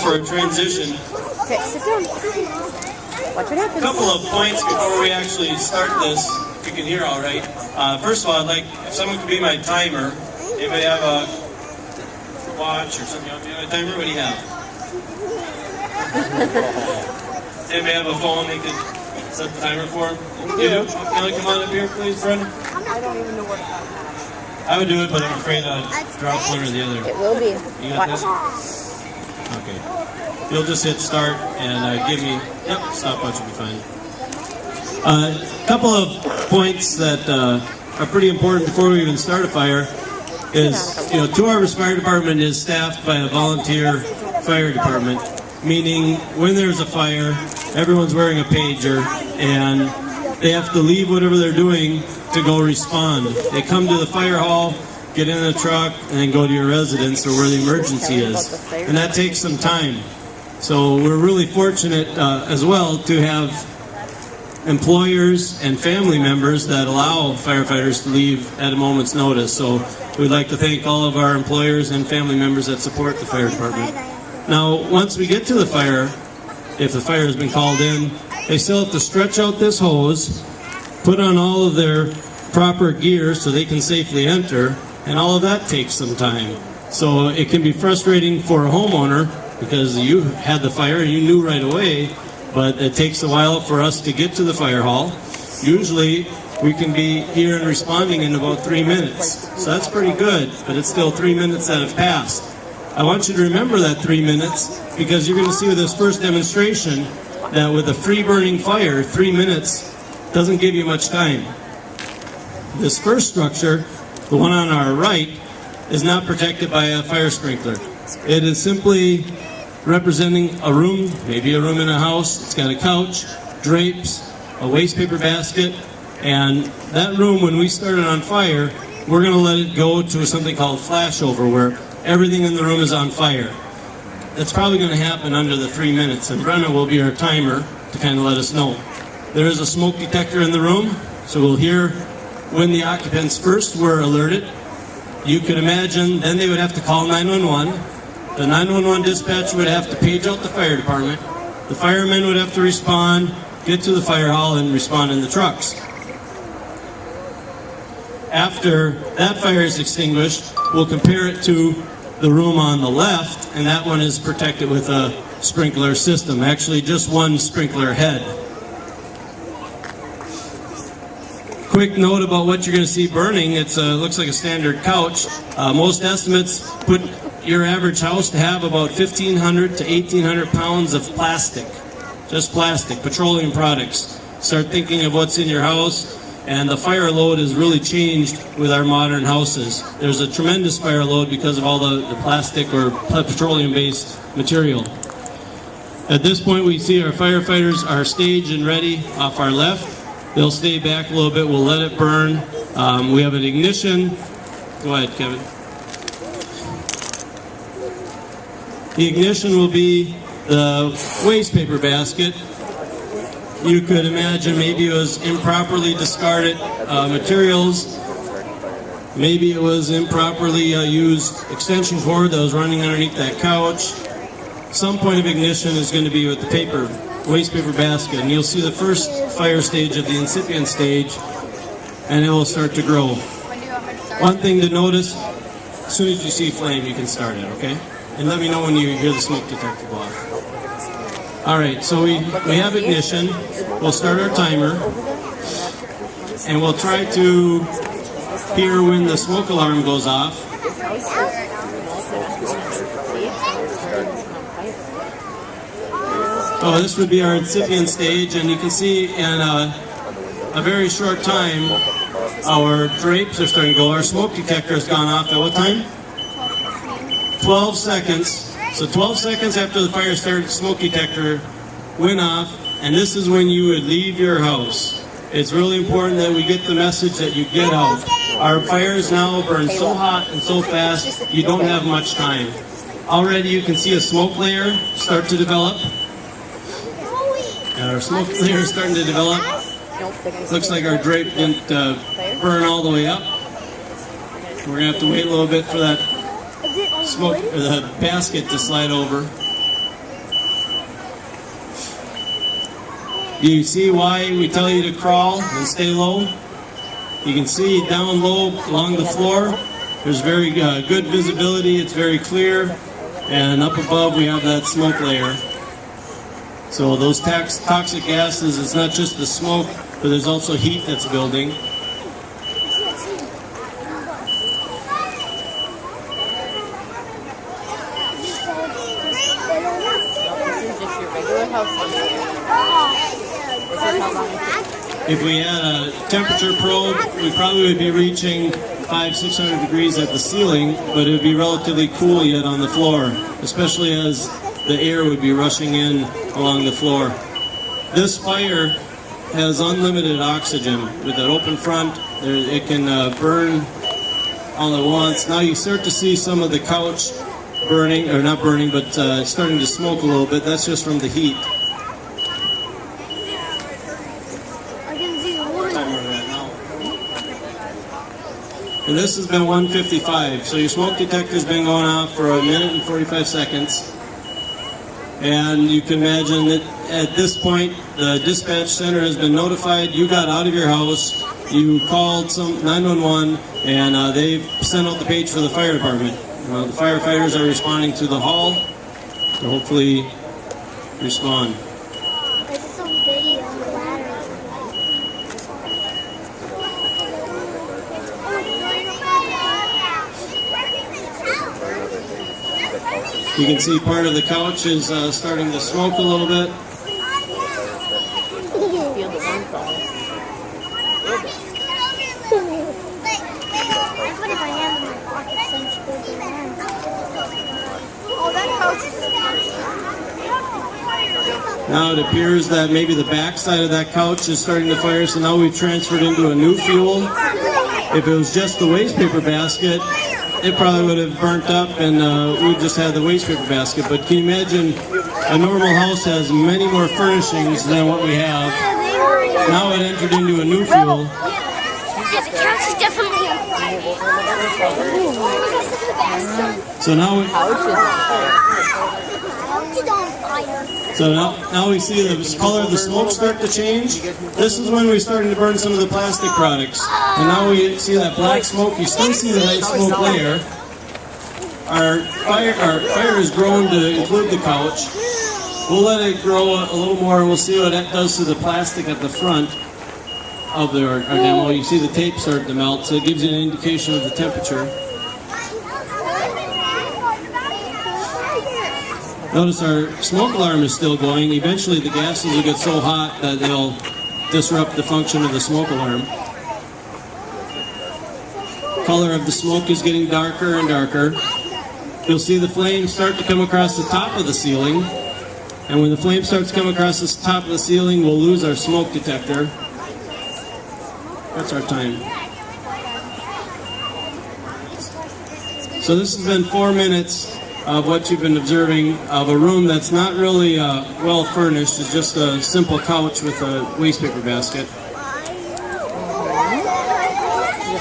for a transition. Okay, sit down. Watch what happens. A couple of points before we actually start this, if you can hear all right. First of all, I'd like if someone could be my timer. Anybody have a watch or something? You want to be my timer? What do you have? Anybody have a phone they could set the timer for? You? Can I come on up here, please, friend? I don't even know what that is. I would do it, but I'm afraid I'd drop one or the other. It will be. You got this? Okay. You'll just hit start and give me... Yep, stopwatch will be fine. A couple of points that are pretty important before we even start a fire is, Two Harbors Fire Department is staffed by a volunteer fire department, meaning when there's a fire, everyone's wearing a pager and they have to leave whatever they're doing to go respond. They come to the fire hall, get in the truck, and then go to your residence or where the emergency is. And that takes some time. So we're really fortunate as well to have employers and family members that allow firefighters to leave at a moment's notice. So we'd like to thank all of our employers and family members that support the fire department. Now, once we get to the fire, if the fire has been called in, they still have to stretch out this hose, put on all of their proper gear so they can safely enter, and all of that takes some time. So it can be frustrating for a homeowner because you had the fire and you knew right away, but it takes a while for us to get to the fire hall. Usually we can be here and responding in about 3 minutes. So that's pretty good, but it's still 3 minutes that have passed. I want you to remember that 3 minutes because you're going to see with this first demonstration that with a free burning fire, 3 minutes doesn't give you much time. This first structure, the one on our right, is not protected by a fire sprinkler. It is simply representing a room, maybe a room in a house. It's got a couch, drapes, a wastepaper basket, and that room, when we start it on fire, we're going to let it go to something called flashover, where everything in the room is on fire. That's probably going to happen under the 3 minutes, and Brenna will be our timer to kind of let us know. There is a smoke detector in the room, so we'll hear when the occupants first were alerted. You could imagine then they would have to call 911. The 911 dispatcher would have to page out the fire department. The firemen would have to respond, get to the fire hall, and respond in the trucks. After that fire is extinguished, we'll compare it to the room on the left, and that one is protected with a sprinkler system. Actually, just one sprinkler head. Quick note about what you're going to see burning. It looks like a standard couch. Most estimates put your average house to have about 1,500 to 1,800 pounds of plastic. Just plastic, petroleum products. Start thinking of what's in your house, and the fire load has really changed with our modern houses. There's a tremendous fire load because of all the plastic or petroleum-based material. At this point, we see our firefighters are staged and ready off our left. They'll stay back a little bit. We'll let it burn. We have an ignition. Go ahead, Kevin. The ignition will be the wastepaper basket. You could imagine maybe it was improperly discarded materials. Maybe it was improperly used extension cord that was running underneath that couch. Some point of ignition is going to be with the wastepaper basket, and you'll see the first fire stage of the incipient stage, and it will start to grow. One thing to notice, as soon as you see flame, you can start it, okay? And let me know when you hear the smoke detector go off. All right, so we have ignition. We'll start our timer, and we'll try to hear when the smoke alarm goes off. So this would be our incipient stage, and you can see in a very short time, our drapes are starting to go. Our smoke detector has gone off at what time? 12 seconds. So 12 seconds after the fire started, the smoke detector went off, and this is when you would leave your house. It's really important that we get the message that you get out. Our fires now burn so hot and so fast, you don't have much time. Already you can see a smoke layer start to develop. And our smoke layer is starting to develop. Looks like our drape didn't burn all the way up. We're going to have to wait a little bit for that smoke or the basket to slide over. You see why we tell you to crawl and stay low? You can see down low along the floor, there's very good visibility, it's very clear, and up above we have that smoke layer. So those toxic gases, it's not just the smoke, but there's also heat that's building. If we had a temperature probe, we probably would be reaching 500-600 degrees at the ceiling, but it would be relatively cool yet on the floor, especially as the air would be rushing in along the floor. This fire has unlimited oxygen. With that open front, it can burn all at once. Now you start to see some of the couch burning, or not burning, but starting to smoke a little bit. That's just from the heat. And this has been 155, so your smoke detector's been going off for 1 minute and 45 seconds. And you can imagine that at this point, the dispatch center has been notified. You got out of your house, you called 911, and they've sent out the page for the fire department. The firefighters are responding to the hall to hopefully respond. There's some video on the ladder. You can see part of the couch is starting to smoke a little bit. Feel the warmth on it. I put my hand in my pocket since it's around. Oh, that couch is Now it appears that maybe the back side of that couch is starting to fire, so now we've transferred into a new fuel. If it was just the waste paper basket, it probably would have burnt up and we just had the waste paper basket. But can you imagine a normal house has many more furnishings than what we have. Now it entered into a new fuel. Yeah, the couch is definitely on fire. So now now we see the color of the smoke start to change. This is when we're starting to burn some of the plastic products. And now we see that black smoke. You still see the nice smoke layer. Our fire has grown to include the couch. We'll let it grow a little more and we'll see what that does to the plastic at the front of our demo. You see the tape start to melt, so it gives you an indication of the temperature. Notice our smoke alarm is still going. Eventually the gases will get so hot that they'll disrupt the function of the smoke alarm. Color of the smoke is getting darker and darker. You'll see the flames start to come across the top of the ceiling. And when the flame starts to come across the top of the ceiling, we'll lose our smoke detector. That's our time. So this has been 4 minutes of what you've been observing of a room that's not really well furnished. It's just a simple couch with a waste paper basket. The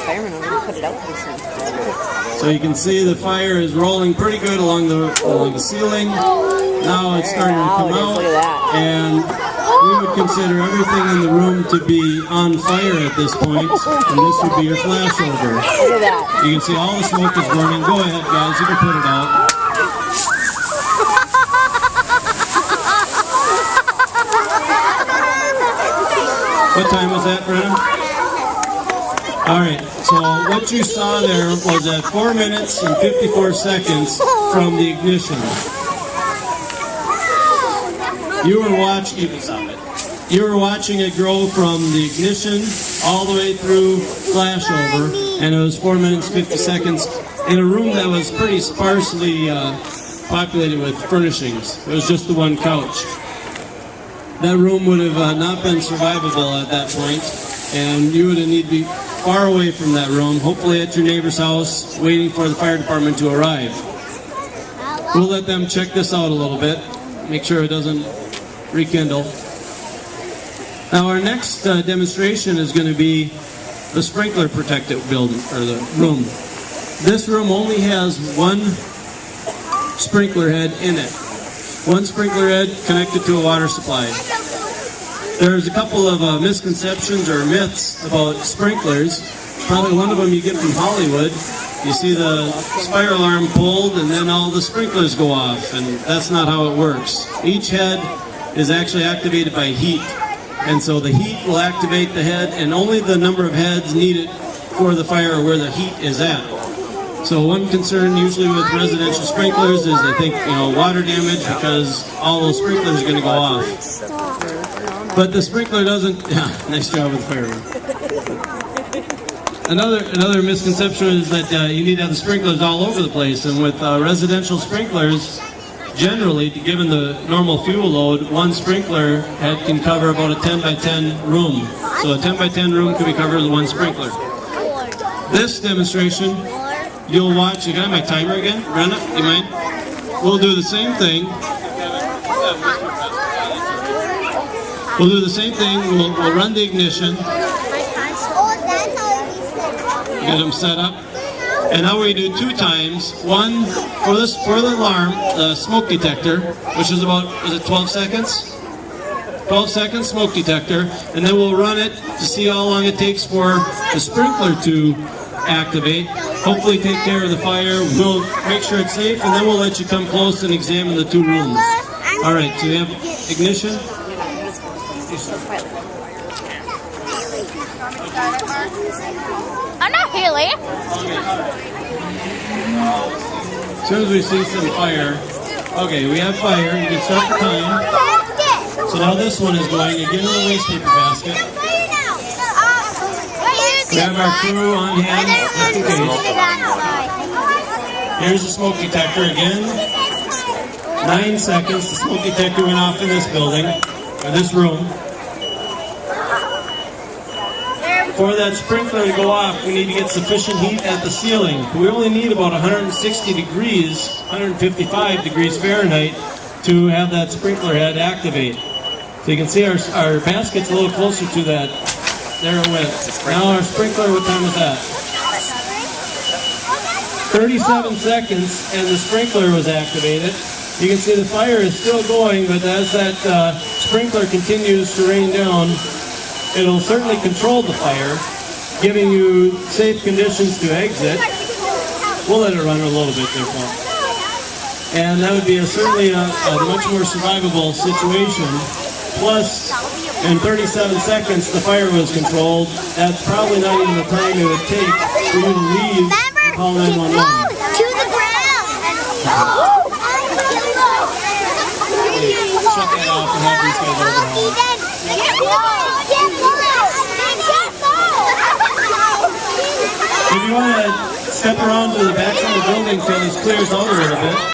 fireman already put it out pretty soon. So you can see the fire is rolling pretty good along the ceiling. Now it's starting to come out, and we would consider everything in the room to be on fire at this point, and this would be your flashover. Look at that. You can see all the smoke is burning. Go ahead, guys, you can put it out. What time was that, Brenna? All right, so what you saw there was at 4 minutes and 54 seconds from the ignition. You were watching it grow from the ignition all the way through flashover, and it was 4 minutes 50 seconds in a room that was pretty sparsely populated with furnishings. It was just the one couch. That room would have not been survivable at that point, and you would have need to be far away from that room, hopefully at your neighbor's house, waiting for the fire department to arrive. We'll let them check this out a little bit, make sure it doesn't rekindle. Now our next demonstration is going to be the sprinkler protected building, or the room. This room only has one sprinkler head in it. One sprinkler head connected to a water supply. There's a couple of misconceptions or myths about sprinklers. Probably one of them you get from Hollywood. You see the fire alarm pulled and then all the sprinklers go off, and that's not how it works. Each head is actually activated by heat, and so the heat will activate the head, and only the number of heads needed for the fire where the heat is at. So one concern usually with residential sprinklers is they think, water damage because all those sprinklers are going to go off. But the sprinkler doesn't. Yeah, nice job with the fire. Another misconception is that you need to have the sprinklers all over the place, and with residential sprinklers, generally, given the normal fuel load, one sprinkler head can cover about a 10 by 10 room. So a 10 by 10 room can be covered with one sprinkler. This demonstration, you'll watch. You got my timer again? Brenda, you mind? We'll do the same thing. We'll do the same thing. We'll run the ignition. Get them set up. And now we do 2 times. One for the alarm, the smoke detector, which is about, is it 12 seconds? 12 seconds smoke detector, and then we'll run it to see how long it takes for the sprinkler to activate. Hopefully take care of the fire. We'll make sure it's safe, and then we'll let you come close and examine the 2 rooms. All right, so we have ignition. I'm not Haley. As soon as we see some fire, okay, we have fire. You can start the time. So now this one is going again in the wastepaper basket. We have our crew on hand just in case. Here's the smoke detector again. 9 seconds. The smoke detector went off in this building, or this room. For that sprinkler to go off, we need to get sufficient heat at the ceiling. We only need about 160 degrees, 155 degrees Fahrenheit to have that sprinkler head activate. So you can see our basket's a little closer to that. There it went. Now our sprinkler, what time is that? 37 seconds and the sprinkler was activated. You can see the fire is still going, but as that sprinkler continues to rain down, it'll certainly control the fire, giving you safe conditions to exit. We'll let it run a little bit there, Paul. And that would be certainly a much more survivable situation. Plus, in 37 seconds, the fire was controlled. That's probably not even the time it would take for you to leave and call 911. To the ground. Shut that off and have these guys overhaul. If you want to step around to the back of the building till this clears out a little bit.